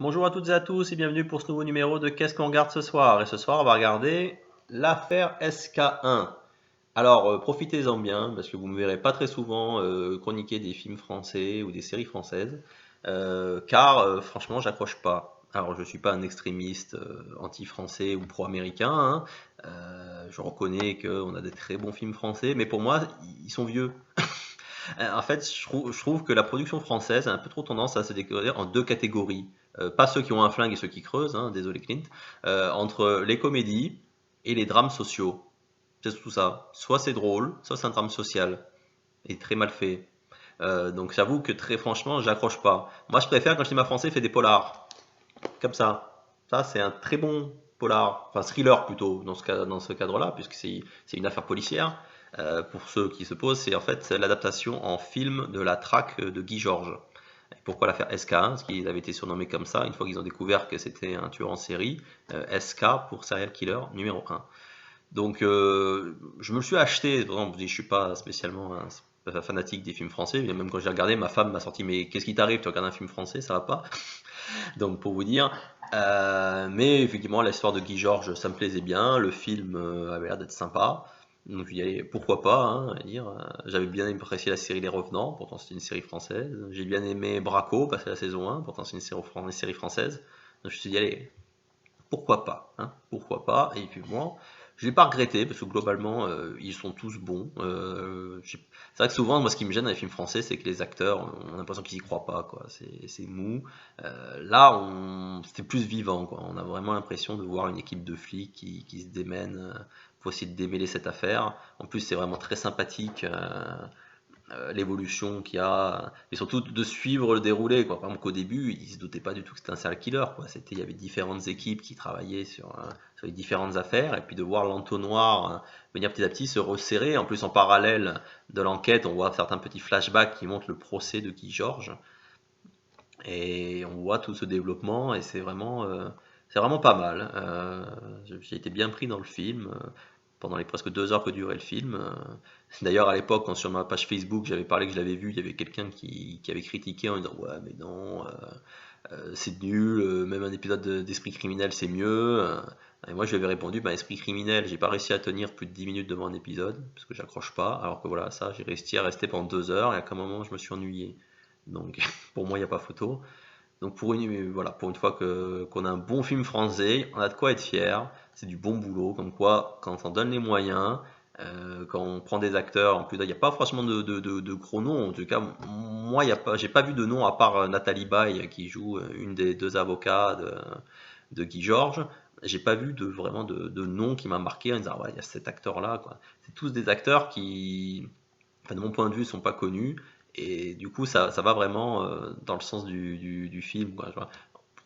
Bonjour à toutes et à tous et bienvenue pour ce nouveau numéro de Qu'est-ce qu'on regarde ce soir? Et ce soir, on va regarder l'affaire SK1. Alors, profitez-en bien parce que vous me verrez pas très souvent chroniquer des films français ou des séries françaises, car franchement, j'accroche pas. Alors, je suis pas un extrémiste anti-français ou pro-américain, hein. Je reconnais qu'on a des très bons films français, mais pour moi, ils sont vieux. En fait, je trouve que la production française a un peu trop tendance à se décorer en deux catégories. Pas ceux qui ont un flingue et ceux qui creusent, hein, désolé Clint, entre les comédies et les drames sociaux. C'est tout ça. Soit c'est drôle, soit c'est un drame social. Et très mal fait. Donc j'avoue que très franchement, j'accroche pas. Moi, je préfère quand le cinéma français fait des polars. Comme ça. Ça, c'est un très bon polar. Enfin, thriller plutôt, dans ce cadre-là, puisque c'est une affaire policière. Pour ceux qui se posent, c'est en fait l'adaptation en film de La Traque de Guy Georges. Et pourquoi l'affaire SK1? Parce qu'ils avaient été surnommés comme ça une fois qu'ils ont découvert que c'était un tueur en série. SK pour Serial Killer numéro 1. Donc je me le suis acheté, par exemple, je suis pas spécialement un fanatique des films français, même quand j'ai regardé, ma femme m'a sorti mais qu'est-ce qui t'arrive, tu regardes un film français, ça va pas? Donc pour vous dire, mais effectivement l'histoire de Guy Georges, ça me plaisait bien, le film avait l'air d'être sympa, donc j'y allais, pourquoi pas, hein, à dire. J'avais bien apprécié la série Les Revenants, pourtant c'était une série française. J'ai bien aimé Braco, parce que la saison 1, pourtant c'est une série française. Donc je me suis dit, allez, pourquoi pas, hein, pourquoi pas. Et puis moi, je l'ai pas regretté parce que globalement ils sont tous bons. C'est vrai que souvent moi ce qui me gêne dans les films français c'est que les acteurs on a l'impression qu'ils y croient pas quoi. C'est mou. Là c'était plus vivant quoi. On a vraiment l'impression de voir une équipe de flics qui se démènent pour essayer de démêler cette affaire. En plus c'est vraiment très sympathique. L'évolution qu'il y a et surtout de suivre le déroulé quoi. Par exemple qu'au début ils se doutaient pas du tout que c'était un serial killer quoi. Il y avait différentes équipes qui travaillaient sur les différentes affaires et puis de voir l'entonnoir venir petit à petit se resserrer. En plus en parallèle de l'enquête on voit certains petits flashbacks qui montrent le procès de Guy Georges et on voit tout ce développement et c'est vraiment pas mal. J'ai été bien pris dans le film pendant les presque 2 heures que durait le film. D'ailleurs, à l'époque, quand sur ma page Facebook, j'avais parlé que je l'avais vu, il y avait quelqu'un qui avait critiqué en disant ouais, mais non, c'est nul, même un épisode d'Esprit criminel, c'est mieux. Et moi, je lui avais répondu, bah, Esprit criminel, j'ai pas réussi à tenir plus de 10 minutes devant un épisode, parce que j'accroche pas, alors que voilà, ça, j'ai réussi à rester pendant 2 heures, et à un moment, je me suis ennuyé. Donc, pour moi, il n'y a pas photo. Donc voilà, pour une fois qu'on a un bon film français, on a de quoi être fier. C'est du bon boulot, comme quoi quand on donne les moyens, quand on prend des acteurs, en plus il n'y a pas franchement de gros noms. En tout cas, moi, j'ai pas vu de nom à part Nathalie Baye qui joue une des deux avocats de Guy Georges. J'ai pas vu vraiment de nom qui m'a marqué en disant ouais, il y a cet acteur-là, quoi. C'est tous des acteurs qui, enfin, de mon point de vue, sont pas connus. Et du coup, ça va vraiment dans le sens du film, quoi, tu vois.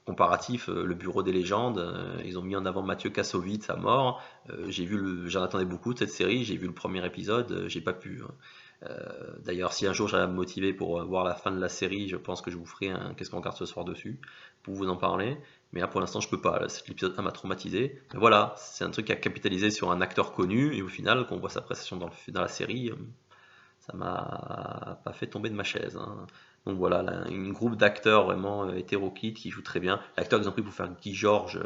Comparatif, le Bureau des légendes, ils ont mis en avant Mathieu Kassovitz à mort. J'en attendais beaucoup de cette série, j'ai vu le premier épisode, j'ai pas pu, hein. D'ailleurs, si un jour j'arrive à me motiver pour voir la fin de la série, je pense que je vous ferai un Qu'est-ce qu'on regarde ce soir dessus, pour vous en parler. Mais là, pour l'instant, je peux pas. L'épisode 1 m'a traumatisé. Mais voilà, c'est un truc qui a capitalisé sur un acteur connu, et au final, quand on voit sa prestation dans la série, ça m'a pas fait tomber de ma chaise, hein. Donc voilà, là, une groupe d'acteurs vraiment hétéroclites qui jouent très bien. L'acteur qu'ils ont pris pour faire Guy Georges,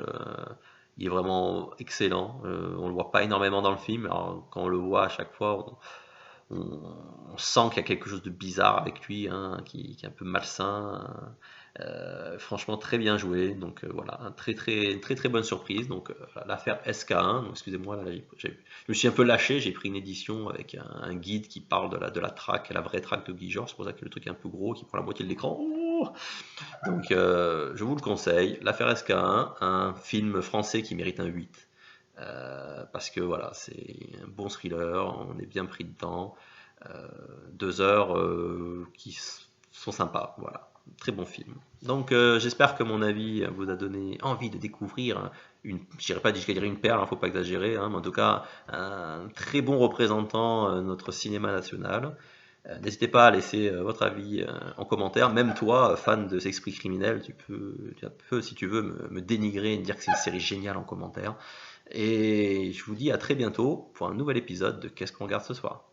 il est vraiment excellent. On le voit pas énormément dans le film. Alors, quand on le voit à chaque fois, on sent qu'il y a quelque chose de bizarre avec lui, hein, qui est un peu malsain. Franchement, très bien joué. Donc voilà, très très bonne surprise. Donc l'affaire SK1. Donc excusez-moi, là, je me suis un peu lâché. J'ai pris une édition avec un guide qui parle de la traque, la vraie traque de Guy Georges. C'est pour ça que le truc est un peu gros, qui prend la moitié de l'écran. Oh, donc je vous le conseille. L'affaire SK1, un film français qui mérite un 8. Parce que voilà, c'est un bon thriller, on est bien pris dedans. 2 heures qui sont sympas, voilà. Très bon film. Donc j'espère que mon avis vous a donné envie de découvrir je dirais pas jusqu'à dire une perle, hein, faut pas exagérer, hein, mais en tout cas un très bon représentant de notre cinéma national. N'hésitez pas à laisser votre avis en commentaire. Même toi, fan de Esprit criminel, tu peux, si tu veux, me dénigrer et me dire que c'est une série géniale en commentaire. Et je vous dis à très bientôt pour un nouvel épisode de Qu'est-ce qu'on regarde ce soir.